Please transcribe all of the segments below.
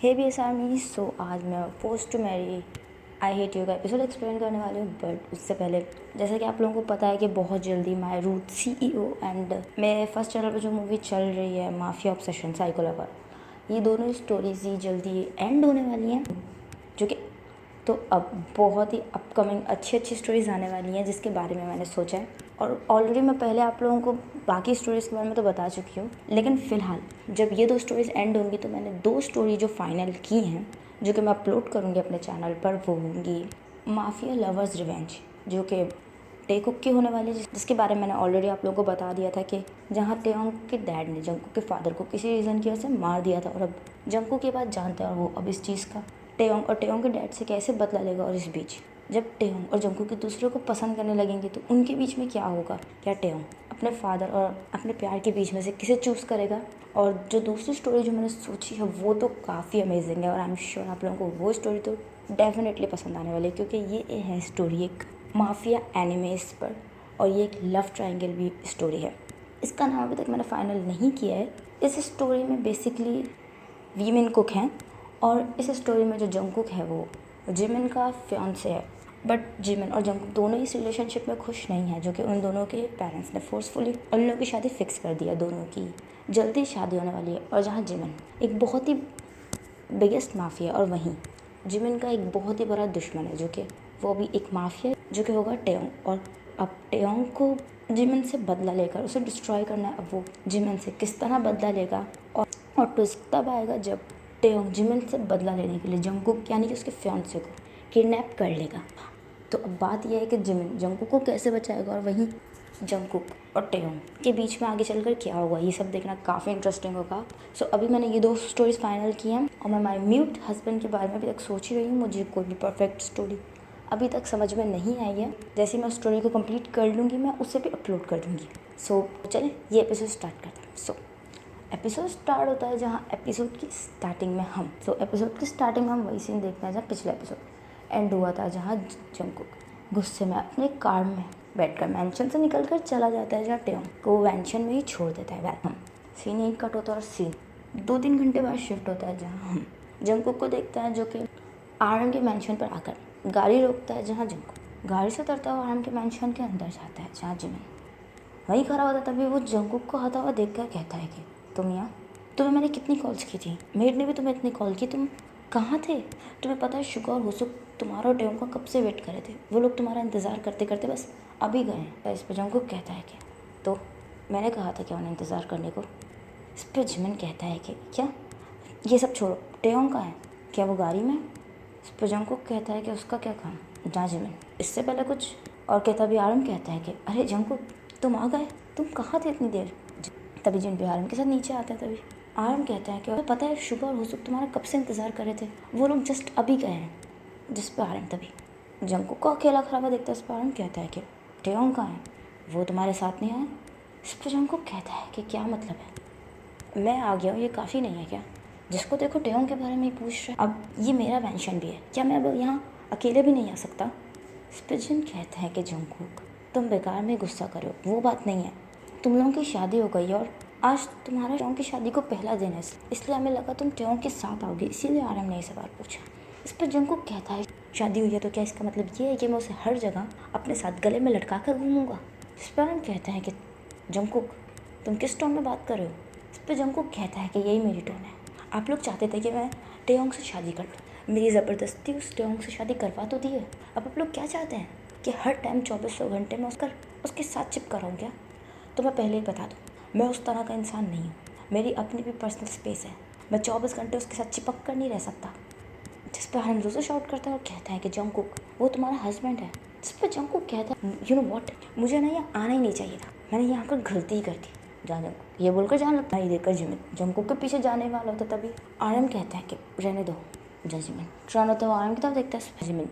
हे B S army. So आज मैं force to marry I hate you का episode explain करने वाली हूँ। बट उससे पहले जैसे कि आप लोगों को पता है कि बहुत जल्दी माय रूट CEO एंड मेरे फर्स्ट चैनल पर जो मूवी चल रही है माफिया ऑब्सेशन साइको लवर, ये दोनों स्टोरीज ही जल्दी एंड होने वाली हैं। जो कि तो अब बहुत ही अपकमिंग अच्छी स्टोरीज आने वाली हैं जिसके बारे में मैंने सोचा है। और ऑलरेडी मैं पहले आप लोगों को बाकी स्टोरीज़ के बारे में तो बता चुकी हूँ, लेकिन फ़िलहाल जब ये 2 स्टोरीज़ एंड होंगी तो मैंने 2 स्टोरी जो फाइनल की हैं जो कि मैं अपलोड करूँगी अपने चैनल पर, वो होंगी माफिया लवर्स रिवेंज, जो कि टेकुक की होने वाली है, जिसके बारे में मैंने ऑलरेडी आप लोगों को बता दिया था कि जहाँ टेयोंग के डैड ने जंकू के फादर को किसी रीज़न की वजह से मार दिया था। और अब जंकू की बात जानता है और वो अब इस चीज़ का टेयोंग के डैड से कैसे बदला लेगा। और इस बीच जब टेयोंग और जंकू के दूसरे को पसंद करने लगेंगे तो उनके बीच में क्या होगा। क्या टेयोंग अपने फादर और अपने प्यार के बीच में से किसे चूज़ करेगा। और जो दूसरी स्टोरी जो मैंने सोची है वो तो काफ़ी अमेजिंग है और आई एम श्योर आप लोगों को वो स्टोरी तो डेफिनेटली पसंद आने वाली है, क्योंकि ये है स्टोरी एक माफिया एनिमेस पर और ये एक लव ट्रायंगल भी स्टोरी है। इसका नाम अभी तक मैंने फाइनल नहीं किया है। इस स्टोरी में बेसिकली वीमेन कुक हैं और इस स्टोरी में जो जंगकुक है वो जिमिन का फियांसे है। बट जिमिन और जंगकुक दोनों इस रिलेशनशिप में खुश नहीं है, जो कि उन दोनों के पेरेंट्स ने फोर्सफुली उन लोगों की शादी फिक्स कर दिया। दोनों की जल्दी शादी होने वाली है। और जहाँ जिमिन एक बहुत ही बिगेस्ट माफिया और वहीं जिमिन का एक बहुत ही बड़ा दुश्मन है, जो कि वो भी एक माफिया जो कि होगा टेयोंग। और अब टेयोंग को जिमिन से बदला लेकर उसे डिस्ट्रॉय करना है। अब वो जिमिन से किस तरह बदला लेगा और ट्विस्ट तब आएगा जब टेयोंग जिमिन से बदला लेने के लिए जंगकुक यानी कि उसके फियांसे को किडनैप कर लेगा। तो अब बात यह है कि जिमिन जंगकुक को कैसे बचाएगा और वहीं जंगकुक और टेयोंग के बीच में आगे चलकर क्या होगा, ये सब देखना काफ़ी इंटरेस्टिंग होगा। सो अभी मैंने ये 2 स्टोरीज फाइनल की हैं और मैं माय म्यूट हस्बैंड के बारे में अभी तक सोच ही रही हूँ। मुझे कोई भी परफेक्ट स्टोरी अभी तक समझ में नहीं आई है। जैसे मैं स्टोरी को कंप्लीट कर लूँगी मैं उसे भी अपलोड कर दूँगी। सो चलें ये एपिसोड स्टार्ट करते हैं। सो एपिसोड स्टार्ट होता है जहाँ एपिसोड की स्टार्टिंग में हम एपिसोड की स्टार्टिंग में हम वही सीन देखते हैं जहाँ पिछला एपिसोड एंड हुआ था, जहाँ जंगकुक गुस्से में अपने कार में बैठकर मैंशन से निकलकर चला जाता है, जहाँ टेयोंग को मैंशन में ही छोड़ देता है। हम सीन यहीं कट होता है और सीन 2-3 घंटे बाद शिफ्ट होता है, जहाँ हम जंगकुक को देखते हैं जो कि आरएम के मैंशन पर आकर गाड़ी रोकता है, जहाँ जंगकुक गाड़ी से उतरता हुआ आरएम के मैंशन के अंदर जाता है, जहाँ जिमिन वहीं खड़ा होता। तभी वो जंगकुक को आता हुआ देखकर कहता है कि तुम यहाँ, तुम्हें मैंने कितनी कॉल्स की थी, मेड ने भी तुम्हें इतनी कॉल की, तुम कहाँ थे। तुम्हें पता है शुगर और होसुक तुम्हारा और टेयोंग का कब से वेट कर रहे थे, वो लोग तुम्हारा इंतज़ार करते करते बस अभी गए हैं। तो इस पर जंगकुक कहता है कि तो मैंने कहा था क्या उन्हें इंतज़ार करने को। इस पर जिमिन कहता है कि क्या, ये सब छोड़ो, टेयोंग कहाँ है, क्या वो गाड़ी में। इस पर जंगकुक कहता है कि उसका क्या काम। जहाँ जिमिन इससे पहले कुछ और कहता भी आरम कहता है कि अरे जंगकुक तुम आ गए, तुम कहाँ थे इतनी देर। तभी जिन भी आरम के साथ नीचे आता है। तभी आरम कहता है कि पता है शुगर और होसुक तुम्हारा कब से इंतज़ार कर रहे थे, वो लोग जस्ट अभी गए हैं। जिस पर आरम तभी जंगकुक को अकेला खड़ा हुआ देखता है। इस पर आरम कहता है कि टेयोंग कहाँ है, वो तुम्हारे साथ नहीं आया। इस पर जंगकुक कहता है कि क्या मतलब है, मैं आ गया हूँ, ये काफ़ी नहीं है क्या, जिसको देखो टेयोंग के बारे में ही पूछ रहा है। अब ये मेरा मेंशन भी है, क्या मैं अब यहाँ अकेले भी नहीं आ सकता। इस पर जिन कहता है कि जंगकुक तुम बेकार में गुस्सा करो, वो बात नहीं है, तुम लोगों की शादी हो गई और आज तुम्हारा टेयोंग की शादी को पहला दिन है, इसलिए हमें लगा तुम टेयोंग के साथ आओगे, इसीलिए आरम ने ये सवाल पूछा। इस पर जंगकुक कहता है शादी हुई है तो क्या इसका मतलब ये है कि मैं उसे हर जगह अपने साथ गले में लटका कर घूमूंगा। इस पर आरम कहता है कि जंगकुक तुम किस टोन में बात कर रहे हो। इस पर जंगकुक कहता है कि यही मेरी टोन है, आप लोग चाहते थे कि मैं टेयोंग से शादी कर लूँ, मेरी ज़बरदस्ती उस टेयोंग से शादी करवा तो दी है, अब आप लोग क्या चाहते हैं कि हर टाइम 2400 घंटे में उसके साथ चिपका रहूँ क्या। तो मैं पहले ही बता दूँ, मैं उस तरह का इंसान नहीं हूँ, मेरी अपनी भी पर्सनल स्पेस है, मैं 24 घंटे उसके साथ चिपक कर नहीं रह सकता। जिस पर हम से शाउट करता है और कहता है कि जंगकुक वो तुम्हारा हस्बैंड है। जिस पर जंगकुक कहता है यू नो व्हाट, मुझे ना यहाँ आना ही नहीं चाहिए था, मैंने यहाँ आकर गलती ही कर दी। जंगकुक ये बोलकर जान लगता है, देखकर जिमिन जंगकुक के पीछे जाने वाला होता। तभी आरम कहता है कि रहने दो। जिमिन टर्न होता है, आरम की तरफ देखता है। जिमिन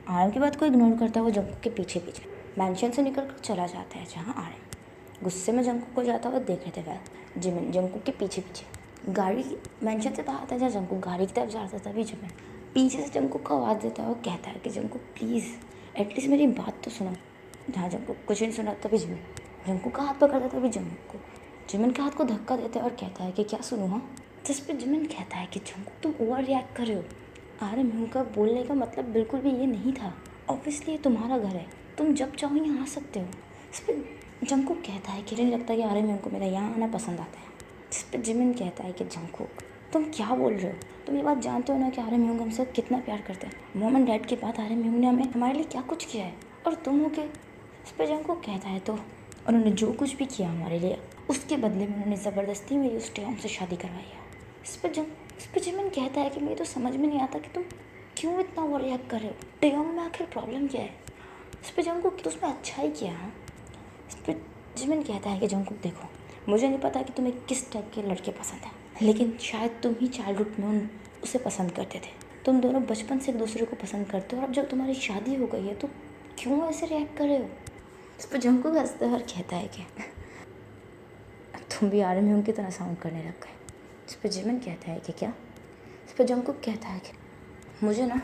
आरम की बात को इग्नोर करता है, वो जंगकुक के पीछे पीछे मैंशन से निकल कर चला जाता है, जहाँ आरम गुस्से में जंगकुक को जाता हुआ देख रहे थे। वह जिमिन जंगकुक के पीछे पीछे गाड़ी मैंशन से बाहर आता है, जहाँ जंगकुक गाड़ी की तरफ जाता था। तभी जिमिन पीछे से जंगकुक को आवाज़ देता है और कहता है कि जंगकुक प्लीज़ एटलीस्ट मेरी बात तो सुनो। जहाँ जंगकुक कुछ नहीं सुना, तभी जंगकुक का हाथ पकड़ता है। तभी जंगकुक जिमिन के हाथ को धक्का देता है और कहता है कि क्या सुनूँ। हाँ जिस पे जिमिन कहता है कि जंकुक तुम ओवर रिएक्ट कर रहे हो, RM का बोलने का मतलब बिल्कुल भी ये नहीं था। ऑब्वियसली ये तुम्हारा घर है, तुम जब चाहो यहाँ आ सकते हो। इस पर जंकुक कहता है कि नहीं लगता कि RM को मेरा यहाँ आना पसंद आता है। जिस पर जिमिन कहता है कि जंकुक तुम क्या बोल रहे हो, तुम ये बात जानते हो ना कि RM हमसे कितना प्यार करते हैं। मॉम एंड डैड के बाद RM ने हमारे लिए क्या कुछ किया है, और तुम हो के। इस पर जंकुक कहता है तो उन्होंने जो कुछ भी किया हमारे लिए, उसके बदले में उन्होंने ज़बरदस्ती मेरी उस टेयोंग से शादी करवाई है। इस पर जिमिन कहता है कि मुझे तो समझ में नहीं आता कि तुम क्यों इतना वो रिएक्ट कर रहे हो, टेयोंग में आखिर प्रॉब्लम क्या है। इस पर जंकुक तो उसमें अच्छा ही किया। हाँ, इस पर जिमिन कहता है कि जंकुक देखो, मुझे नहीं पता कि तुम्हें किस टाइप के लड़के पसंद हैं, लेकिन शायद तुम ही चाइल्डहुड में उसे पसंद करते थे। तुम दोनों बचपन से एक दूसरे को पसंद करते हो, और अब जब तुम्हारी शादी हो गई है तो क्यों ऐसे रिएक्ट कर रहे हो। इस पर जंकुक हंसता है और कहता है कि तुम भी RM की तरह साउंड करने लग गए। इस पर जिमिन कहता है कि क्या। इस पर जंकुक कहता है कि मुझे ना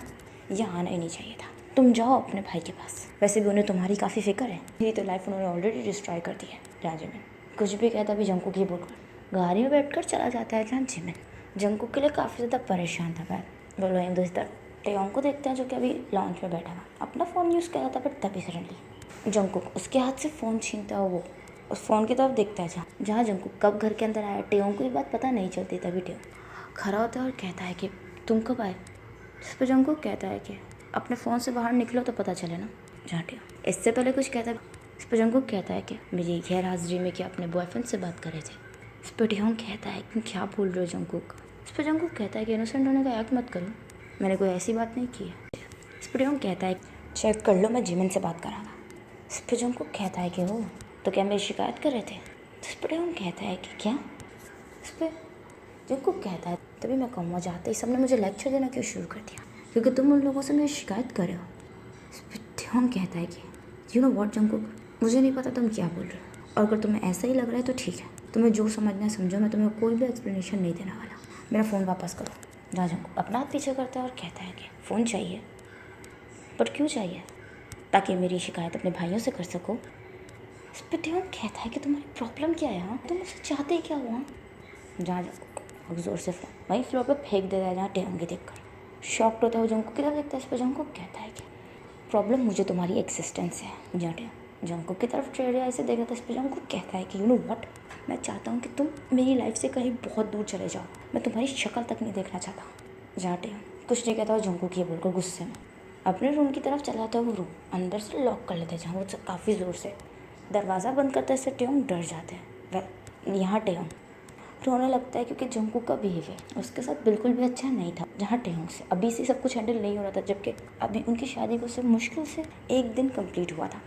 यहाँ आना ही नहीं चाहिए था, तुम जाओ अपने भाई के पास, वैसे भी उन्हें तुम्हारी काफ़ी फिक्र है, मेरी तो लाइफ उन्होंने ऑलरेडी डिस्ट्रॉय कर दी है। जहाँ जिमिन कुछ भी कहता भी जंकुक ही बोलकर गाड़ी में बैठ कर चला जाता है। जहाँ जिमिन जंकुक के लिए काफ़ी ज़्यादा परेशान था। बोलो वहीं दूसरी तरफ टेयोंग को देखते हैं जो कि अभी लॉन्च में बैठा हुआ अपना फ़ोन यूज़ कर रहा था, बट तभी सडनली जंकुक उसके हाथ से फ़ोन छीनता है। वो उस फ़ोन की तरफ देखता है जहाँ जंकुक कब घर के अंदर आया। टेयोंग को ये बात पता नहीं चलती। तभी टेयोंग खड़ा होता है और कहता है कि तुम कब आए। जिस पर जंकुक कहता है कि अपने फ़ोन से बाहर निकलो तो पता चले ना। जहाँ टेयोंग इससे पहले कुछ कहता है। इस पर जंकुक कहता है कि मेरी गैर हाजिरी में क्या अपने बॉयफ्रेंड से बात कर रहे थे। इस पर टेयोंग कहता है कि क्या बोल रहे हो जंकुक। इस पर जंकुक कहता है कि इनोसेंट होने का एक्ट मत करो, मैंने कोई ऐसी बात नहीं की है। इस पर टेयोंग कहता है चेक कर लो, मैं जिमिन से बात करांगा। इस पर जंकुक कहता है कि हो तो क्या मेरी शिकायत कर रहे थे। इस पर टेयोंग कहता है कि क्या। इस पर जंकुक कहता है तभी मैं कहूँगा जाते ही सबने मुझे लेक्चर देना क्यों शुरू कर दिया, क्योंकि तुम उन लोगों से मेरी शिकायत कर रहे हो। इस पर टेयोंग कहता है कि यू नो व्हाट जंकुक, मुझे नहीं पता तुम क्या बोल रहे हो, और अगर तुम्हें ऐसा ही लग रहा है तो ठीक है, तुम्हें जो समझना है समझो, मैं तुम्हें कोई भी एक्सप्लेनेशन नहीं देने वाला। मेरा फ़ोन वापस करो। जहाँ जंकुक अपना हाथ पीछे करता है और कहता है कि फ़ोन चाहिए, बट क्यों चाहिए, ताकि मेरी शिकायत अपने भाइयों से कर सको। इस पर टेयोंग कहता है कि तुम्हारी प्रॉब्लम क्या है, हाँ तुम मुझसे चाहते क्या हो। जहाँ जंकुक ज़ोर से फ़ोन वहीं फ्लोर पर फेंक देता है। जहाँ टेयोंग देखकर शॉक्ड होता है वो जंकुक की तरफ देखता है। इस पर जंकुक कहता है कि प्रॉब्लम मुझे तुम्हारी एक्सिस्टेंस है। जहाँ टेयोंग जंकुक की तरफ टेढ़े ऐसे देख रहा था। इस पर जंकुक कहता है कि यू नो व्हाट, मैं चाहता हूँ कि तुम मेरी लाइफ से कहीं बहुत दूर चले जाओ, मैं तुम्हारी शक्ल तक नहीं देखना चाहता। जहाँ टेयोंग कुछ नहीं कहता और जंकुक ये बोलकर गुस्से में अपने रूम की तरफ चला जाता है। वो रूम अंदर से लॉक कर लेते हैं। जहाँ वो काफ़ी ज़ोर से दरवाज़ा बंद करते हैं। इससे टेयोंग डर जाते हैं। वह यहाँ टेयोंग रोने लगता है क्योंकि जंकुक का बिहेवियर उसके साथ बिल्कुल भी अच्छा नहीं था। जहाँ टेयोंग से अभी से सब कुछ हैंडल नहीं हो रहा था, जबकि अभी उनकी शादी को सिर्फ मुश्किल से एक दिन कंप्लीट हुआ था।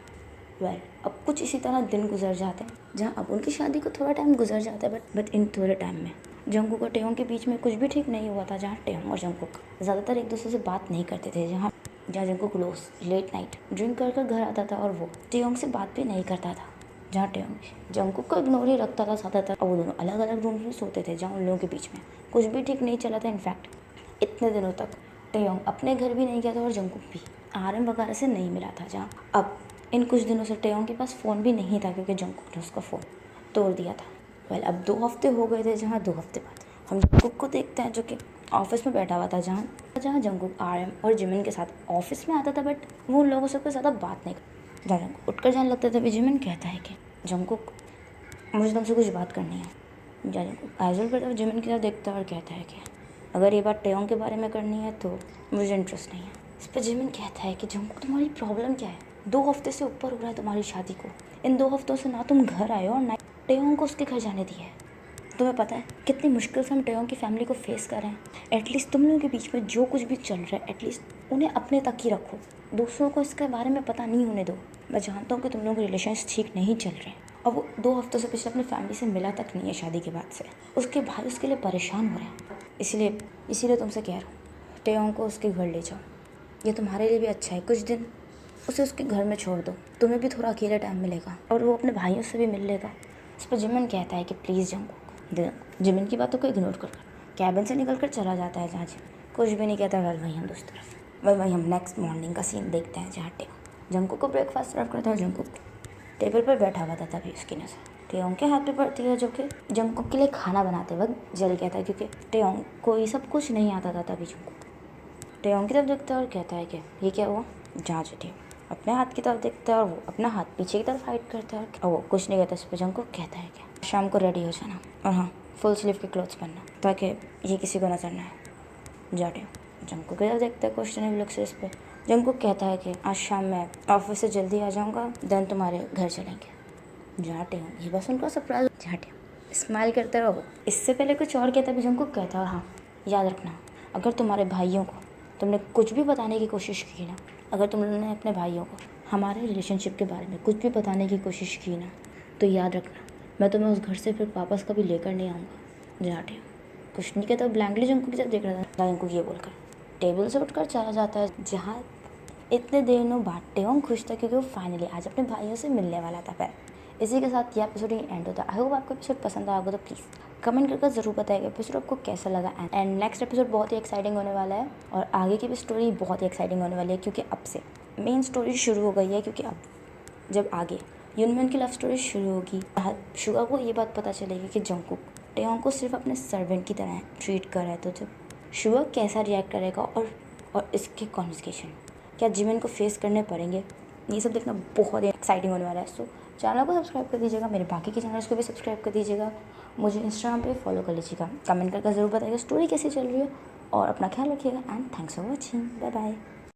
अब कुछ इसी तरह दिन गुजर जाते हैं। जहाँ अब उनकी शादी को थोड़ा टाइम गुजर जाता है, बट इन थोड़े टाइम में जंकुक और टेयोंग के बीच में कुछ भी ठीक नहीं हुआ था। जहाँ टेयोंग और जंकुक ज़्यादातर एक दूसरे से बात नहीं करते थे। जहाँ जंकुक रोज़ लेट नाइट ड्रिंक कर कर घर आता था और वो टेयोंग से बात भी नहीं करता था। जहाँ टेयोंग जंकुक को इग्नोर ही रखता था ज़्यादातर, और वो दोनों अलग अलग रूम में सोते थे। जहाँ उन लोगों के बीच में कुछ भी ठीक नहीं चला था। इनफैक्ट इतने दिनों तक टेयोंग अपने घर भी नहीं गया था और जंकुक भी RM वगैरह से नहीं मिला था। जहाँ अब इन कुछ दिनों से टेयोंग के पास फ़ोन भी नहीं था क्योंकि जंकुक ने उसका फ़ोन तोड़ दिया था। अब 2 हफ्ते हो गए थे। जहाँ 2 हफ्ते बाद हम जंकुक को देखते हैं जो कि ऑफिस में बैठा हुआ था। जहाँ जहाँ जंकुक RM और जिमिन के साथ ऑफिस में आता था, बट वो उन लोगों से कोई ज़्यादा बात नहीं करता। जहाँ जंकुक उठकर जाने लगता था, जिमिन कहता है कि जंकुक मुझे तुमसे कुछ बात करनी है। जहाँ जंकुक आइजल करता है जिमिन की तरफ देखता है और कहता है कि अगर ये बात टेयोंग के बारे में करनी है तो मुझे इंटरेस्ट नहीं है। इस पर जिमिन कहता है कि जंकुक तुम्हारी प्रॉब्लम क्या है, 2 हफ्ते से ऊपर हो रहा है तुम्हारी शादी को, इन 2 हफ्तों से ना तुम घर आए हो और ना टेयोंग को उसके घर जाने दिया है। तुम्हें पता है कितनी मुश्किल से हम टेयोंग की फैमिली को फेस कर रहे हैं। एटलीस्ट तुम लोगों के बीच में जो कुछ भी चल रहा है एटलीस्ट उन्हें अपने तक ही रखो, दूसरों को इसके बारे में पता नहीं होने दो। मैं जानता हूँ कि तुम लोगों के रिलेशंस ठीक नहीं चल रहे हैं, और वो 2 हफ्तों से पिछले अपनी फैमिली से मिला तक नहीं है शादी के बाद से। उसके भाई उसके लिए परेशान हो रहे हैं। इसीलिए तुमसे कह रहा हूँ टेयोंग को उसके घर ले जाओ, ये तुम्हारे लिए भी अच्छा है। कुछ दिन उसे उसके घर में छोड़ दो, तुम्हें भी थोड़ा अकेला टाइम मिलेगा और वो अपने भाइयों से भी मिल लेगा। इस पर जिमिन कहता है कि प्लीज़ जंकुक जिमिन की बातों को इग्नोर कर कैबिन से निकल कर चला जाता है। जहाँ कुछ भी नहीं कहता। वहीं हम दूसरी तरफ वहीं हम नेक्स्ट मॉर्निंग का सीन देखते हैं। जहाँ टेयोंग जंकुक को ब्रेकफास्ट सर्व करता है। जंकुक टेबल पर बैठा हुआ था, तभी उसकी नज़र टेयोंग के हाथ पे पड़ती है, जो कि जंगकुक के लिए खाना बनाते वक्त जल गया था, क्योंकि टेयोंग को ये सब कुछ नहीं आता था तभी। जंगकुक टेयोंग की तरफ देखता है और कहता है कि ये क्या हुआ। जहाँ टेयोंग अपने हाथ की तरफ देखता है और वो अपना हाथ पीछे की तरफ हाइड करता है और वो कुछ नहीं कहता। इस पर जंगकुक कहता है कि शाम को रेडी हो जाना और हाँ, फुल स्लीव के क्लोथ्स पहनना ताकि ये किसी को नजर ना आए। जा टेयोंग जंगकुक की तरफ देखता है क्वेश्चन लुक से। इस पर जंगकुक कहता है कि आज शाम मैं ऑफिस से जल्दी आ जाऊँगा, देन तुम्हारे घर चलेंगे। जाते हो ये बस उनको सरप्राइज। जाते हो स्माइल करते रहो। इससे पहले कुछ और कहता भी जंगकुक कहता है, और हाँ याद रखना, अगर तुम्हारे भाइयों को तुमने कुछ भी बताने की कोशिश की ना, अगर तुमने अपने भाइयों को हमारे रिलेशनशिप के बारे में कुछ भी बताने की कोशिश की ना, तो याद रखना मैं तुम्हें उस घर से फिर वापस कभी लेकर नहीं आऊँगा। जाते हो कुछ नहीं कहता, ब्लैंकली जंगकुक की तरफ देख रहा था। जंगकुक ये बोलकर टेबल से उठकर चला जाता है, जहाँ इतने दिनों बाद टेयोंग खुश था क्योंकि वो फाइनली आज अपने भाइयों से मिलने वाला था। फिर इसी के साथ ये एपिसोड एंड होता है। आई होप आपको एपिसोड पसंद आया होगा, तो प्लीज़ कमेंट करके ज़रूर बताइएगा एपिसोड आपको कैसा लगा। एंड नेक्स्ट एपिसोड बहुत ही एक्साइटिंग होने वाला है और आगे की भी स्टोरी बहुत ही एक्साइटिंग होने वाली है, क्योंकि अब से मेन स्टोरी शुरू हो गई है। क्योंकि अब जब आगे यूनमिन की लव स्टोरी शुरू होगी, शुगा को ये बात पता चलेगी कि जंगकुक टेयोंग को सिर्फ अपने सर्वेंट की तरह ट्रीट कर रहा है, तो जब शुगा कैसा रिएक्ट करेगा और इसके कॉन्वर्सेशन क्या जिमिन को फेस करने पड़ेंगे, ये सब देखना बहुत ही एक्साइटिंग होने वाला है। सो चैनल को सब्सक्राइब कर दीजिएगा, मेरे बाकी के चैनल्स को भी सब्सक्राइब कर दीजिएगा, मुझे इंस्टाग्राम पे फॉलो कर लीजिएगा, कमेंट करके ज़रूर बताइएगा स्टोरी कैसी चल रही है और अपना ख्याल रखिएगा। And thanks for watching, bye bye.